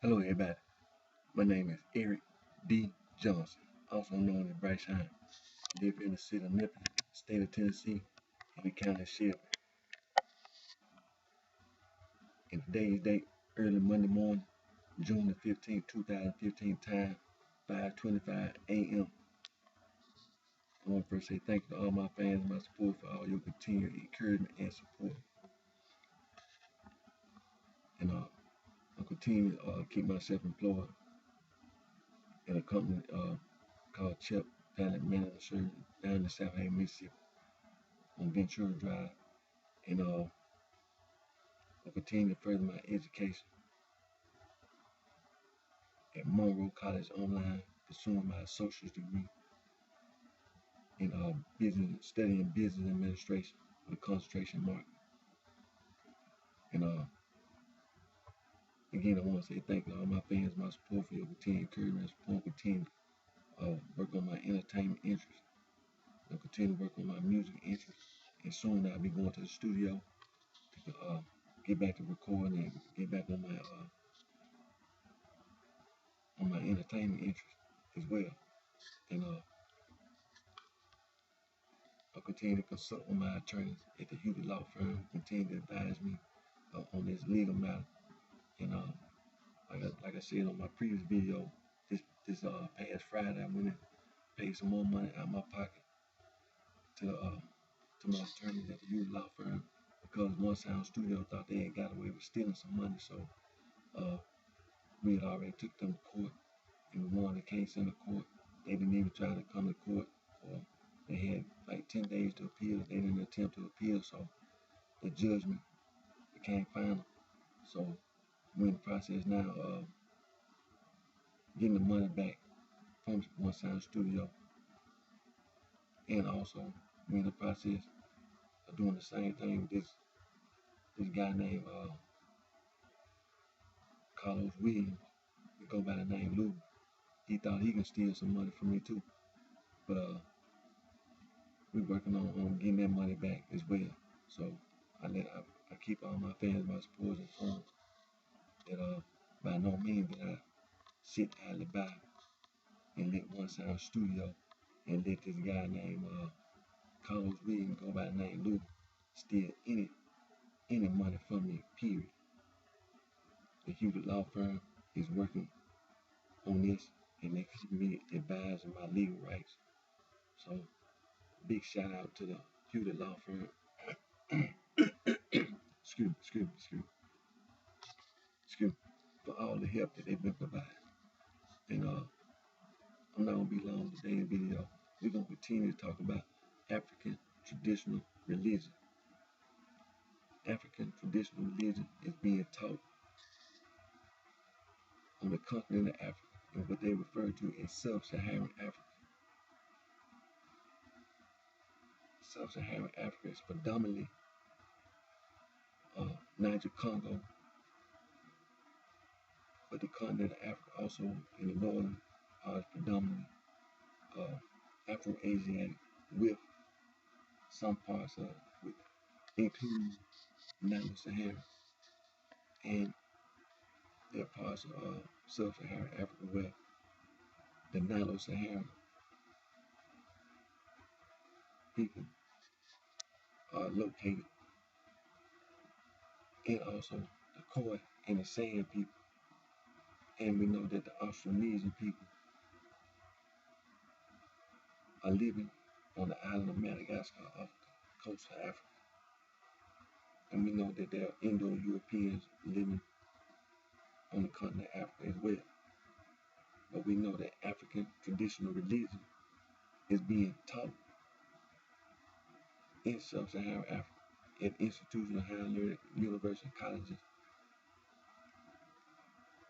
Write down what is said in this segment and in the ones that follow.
Hello, everybody. My name is Eric D. Johnson, also known as BrightShine. I live in the city of Memphis, state of Tennessee, in the county of Shelby. And today's date, early Monday morning, June the 15th, 2015, time 5:25 a.m. I want to first say thank you to all my fans and my support for all your continued encouragement and support. And I'll continue to keep myself employed in a company called CHIP Talent Management Service down in South Haven, Mississippi on Ventura Drive. And I'll continue to further my education at Monroe College Online, pursuing my associate's degree in business, studying business administration with a concentration in marketing. And again, I want to say thank you to all my fans, my support for your continued encouragement and support, continue work on my entertainment interests. I'll continue to work on my music interests. And soon I'll be going to the studio to get back to recording and get back on my entertainment interests as well. And I'll continue to consult with my attorneys at the Hewlett Law Firm, continue to advise me on this legal matter. And like I said on my previous video, this past Friday, I went and paid some more money out of my pocket to my attorneys at the Hewlett Law Firm because One Sound Studio thought they had got away with stealing some money. So we had already took them to court, and we won the case in the court. They didn't even try to come to court, or they had like 10 days to appeal. They didn't attempt to appeal, so the judgment became final. So we're in the process now of getting the money back from One Sound Studio, and also we're in the process of doing the same thing with this guy named Carlos Williams. He go by the name Lou. He thought he can steal some money from me too, but we're working on getting that money back as well. So I keep all my fans, my supporters informed that by no means did I sit idly by and let One Sound Studio and let this guy named Carlos Williams go by the name Lou steal any money from me, period. The Hewlett Law Firm is working on this, and they keep me advised of my legal rights. So big shout out to the Hewlett Law Firm. Excuse me, for all the help that they've been providing. And I'm not gonna be long today's video. We're gonna continue to talk about African traditional religion. African traditional religion is being taught on the continent of Africa and what they refer to as sub-Saharan Africa. Sub-Saharan Africa is predominantly Niger Congo, but the continent of Africa also in the northern is predominantly Afro-Asiatic with some parts of it, including Nilo-Saharan, and there are parts of sub-Saharan Africa where the Nilo-Saharan people are located, and also the Khoi and the San people. And we know that the Austronesian people are living on the island of Madagascar off the coast of Africa. And we know that there are Indo-Europeans living on the continent of Africa as well. But we know that African traditional religion is being taught in sub-Saharan Africa at institutions of higher learning, university colleges,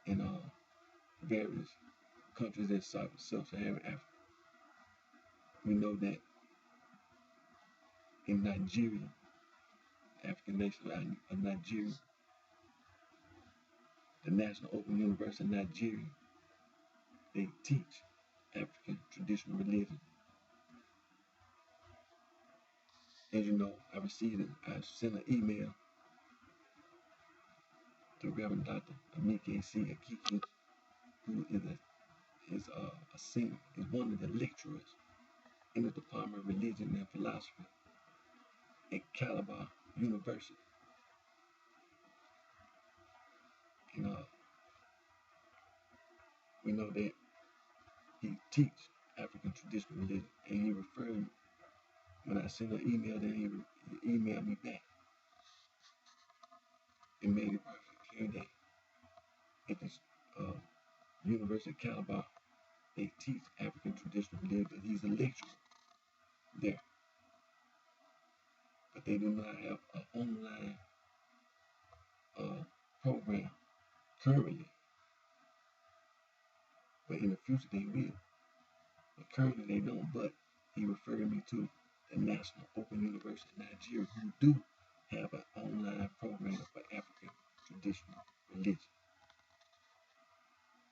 in various countries in sub-Saharan Africa. We know that in Nigeria, African nation of Nigeria, the National Open University of Nigeria, they teach African traditional religion. As you know, I sent an email to Reverend Dr. Amike C. Akiki, who is one of the lecturers in the Department of Religion and Philosophy at Calabar University. And we know that he teaches African traditional religion, and he referred me when I sent an email. Then he emailed me back and made it perfectly clear that at this University of Calabar, they teach African traditional religion. That he's a lecturer there, but they do not have an online program currently. But in the future they will. But currently they don't. But he referred me to the National Open University in Nigeria, who do have an online program for African traditional religion.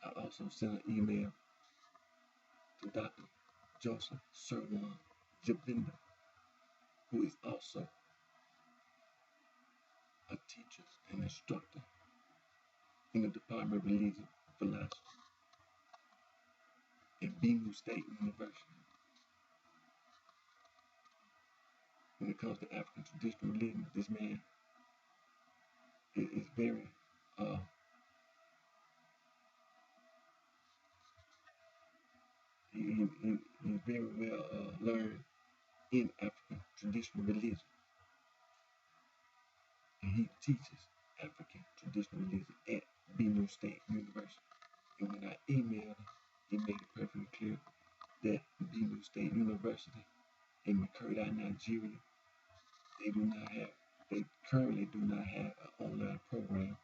I also sent an email to Dr. Joseph Serwan Jabinda, who is also a teacher and instructor in the Department of Religion and Philosophy at Benue State University. When it comes to African traditional religion, this man is very he's very well learned in African traditional religion, and he teaches African traditional religion at Benue State University. And when I emailed him, he made it perfectly clear that Benue State University in Makurdi, Nigeria, they currently do not have an online program,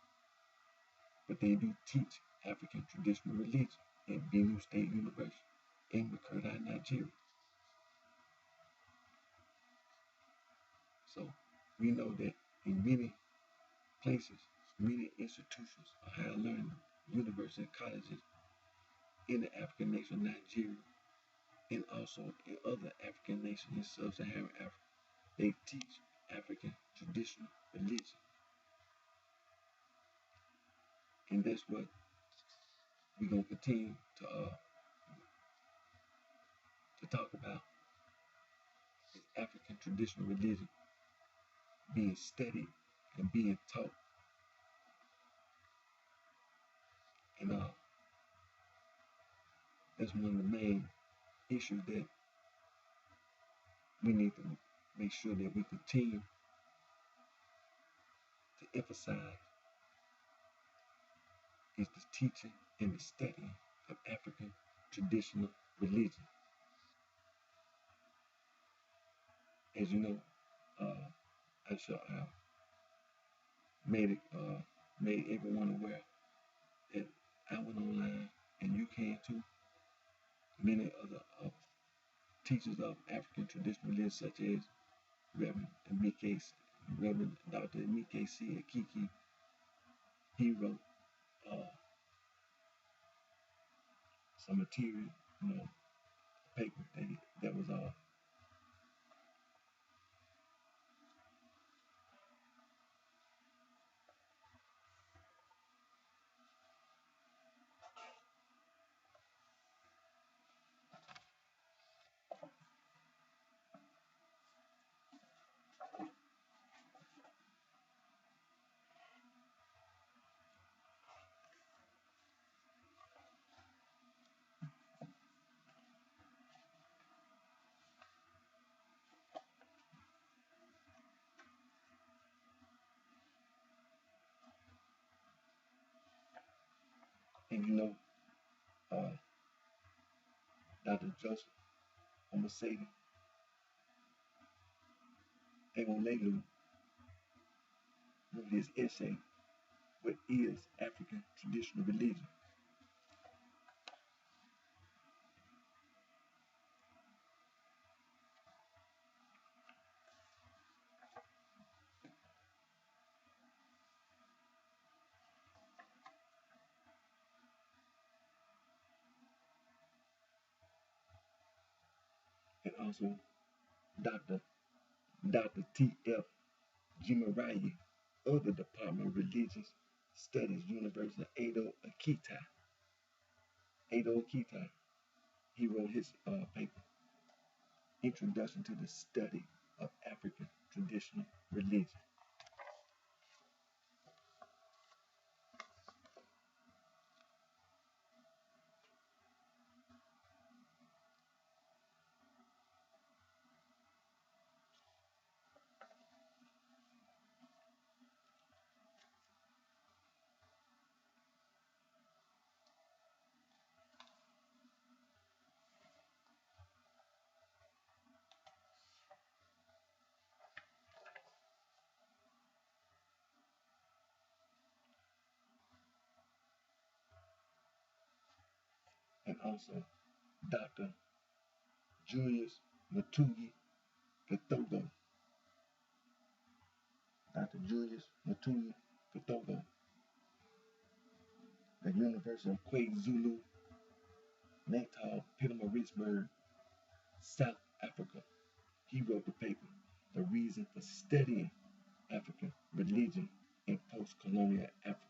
but they do teach African traditional religion at Benue State University in Makurdi, Nigeria. So we know that in many places, many institutions of higher learning, universities and colleges in the African nation of Nigeria, and also in other African nations in sub-Saharan Africa, they teach African traditional religion. And that's what we're going to continue to talk about, is African traditional religion being studied and being taught. And that's one of the main issues that we need to make sure that we continue to emphasize, is the teaching and the studying of African traditional religion. As you know, I made everyone aware that I went online, and you can too. Many other teachers of African traditional religion, such as Reverend Dr. Amike C. Akiki, he wrote some material, paper that was and Dr. Joseph, I'm gonna say that Ego wrote his essay, "What is African Traditional Religion?" And also Dr. T.F. Jimarayi of the Department of Religions Studies, University of Akita. He wrote his paper, Introduction to the Study of African Traditional Religion. And also Dr. Julius Matugi Kathogo. Dr. Julius Matugi Kathogo, the University of KwaZulu Natal, Pietermaritzburg, South Africa. He wrote the paper, The Reason for Studying African Religion in Post-Colonial Africa.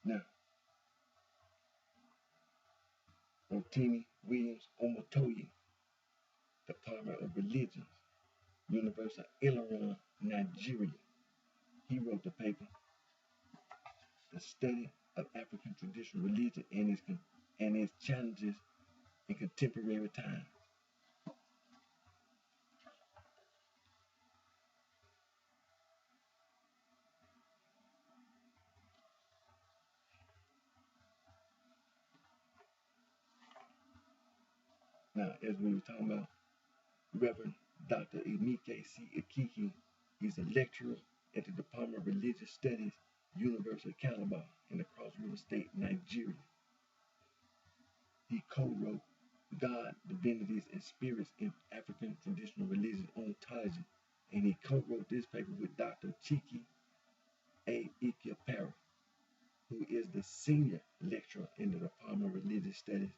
Now, Rotimi Williams Omotoye, Department of Religions, University of Ilorin, Nigeria. He wrote the paper, The Study of African Traditional Religion and its Challenges in Contemporary Times. Now, as we were talking about, Reverend Dr. Emike C. Akiki is a lecturer at the Department of Religious Studies, University of Calabar in the Cross River State, Nigeria. He co-wrote God, Divinities, and Spirits in African Traditional Religion Ontology, and he co-wrote this paper with Dr. Chiki A. Ikiapara, who is the senior lecturer in the Department of Religious Studies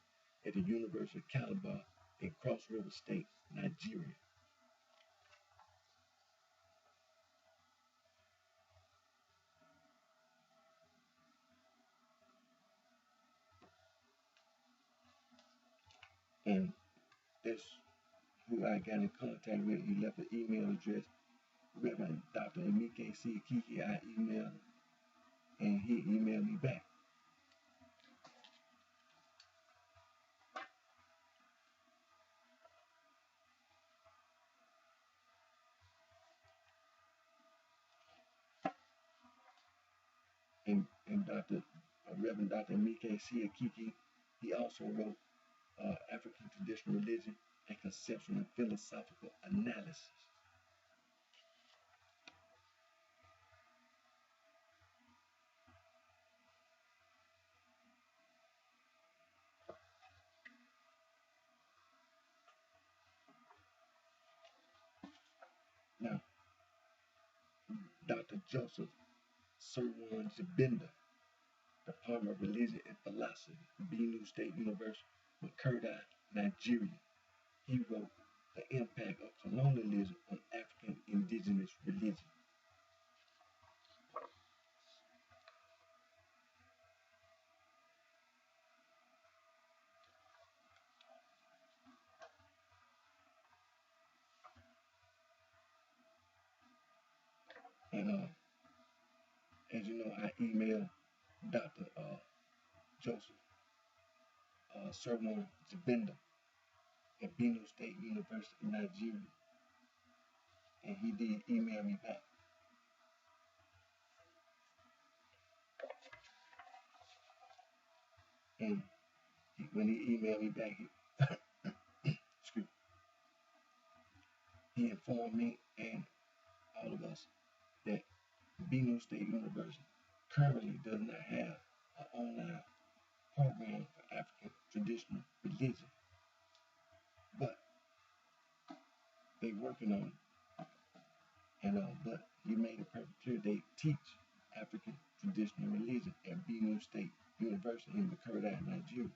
at the University of Calabar in Cross River State, Nigeria. And that's who I got in contact with. He left an email address, Reverend Dr. Emike C. Kiki. I emailed him, and he emailed me back. And Reverend Dr. Emike C. Kiki, he also wrote African Traditional Religion and Conceptual and Philosophical Analysis. Now, Dr. Joseph Serwan Jabinda, Department of Religion and Philosophy, Benue State University, Makurdi, Nigeria. He wrote The Impact of Colonialism on African Indigenous Religion. And as you know, I emailed Dr. Joseph Serwan Jabinda at Benue State University, Nigeria, and he did email me back. And when he emailed me back, he informed me and all of us that Benue State University currently does not have an online program for African traditional religion, but they working on it. And but he made it perfect clear they teach African traditional religion at Benue State University in Makurdi, Nigeria.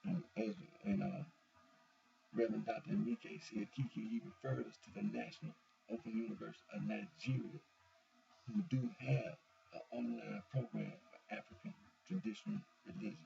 And Reverend Dr. Emike Siakiki, he referred us to the National Open University of Nigeria, who do have an online program for African traditional religion.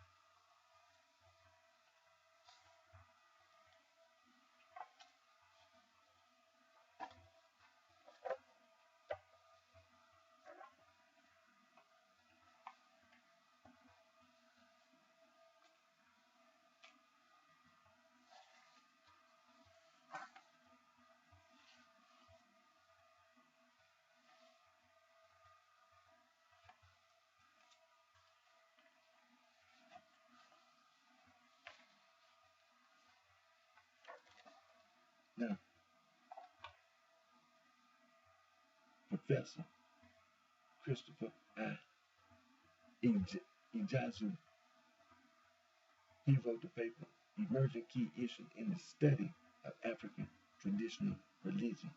Now, Professor Christopher I. Ijazu, he wrote the paper, Emerging Key Issues in the Study of African Traditional Religions.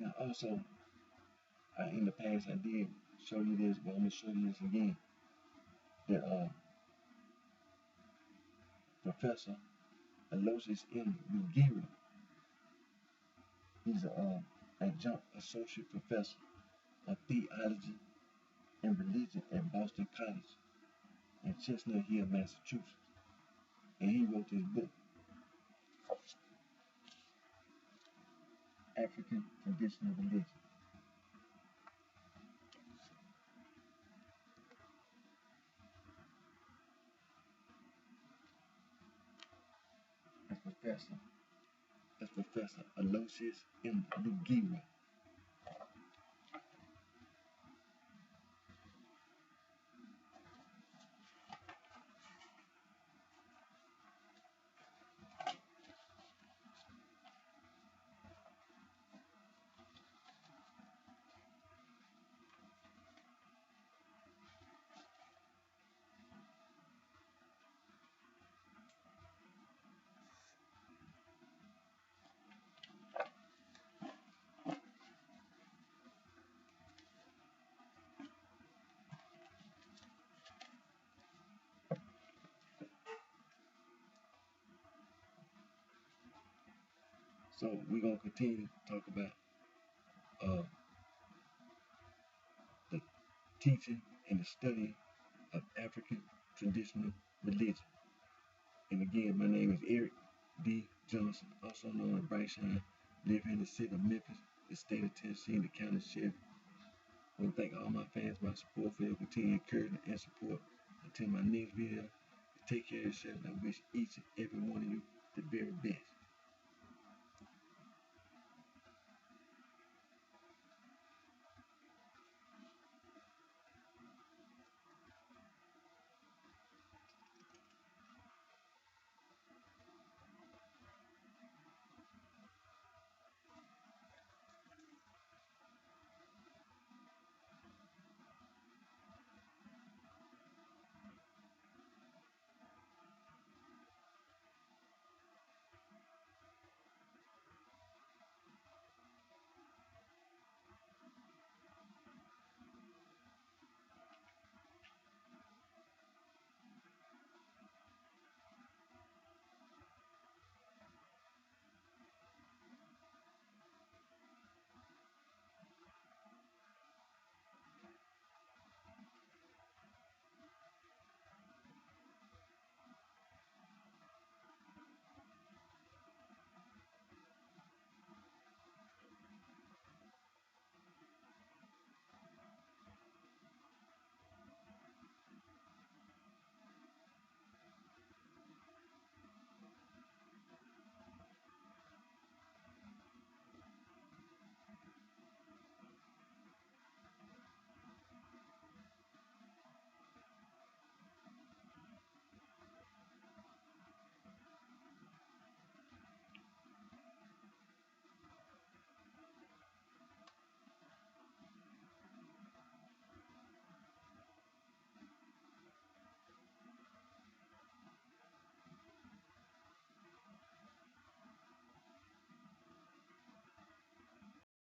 Now also, in the past I did show you this, but I'm going to show you this again, that Professor Aloysius M. Rugira, he's an adjunct associate professor of theology and religion at Boston College in Chestnut Hill, Massachusetts. And he wrote this book, African Traditional Religion. That's Professor Aloysius M. Rugira. So we're going to continue to talk about uh, the teaching and the study of African traditional religion. And again, my name is Eric D. Johnson, also known as BrightShine. Live in the city of Memphis, the state of Tennessee, and the county sheriff I want to thank all my fans for my support, for your continued encouragement and support. Until my next video, take care of yourself, and I wish each and every one of you the very best.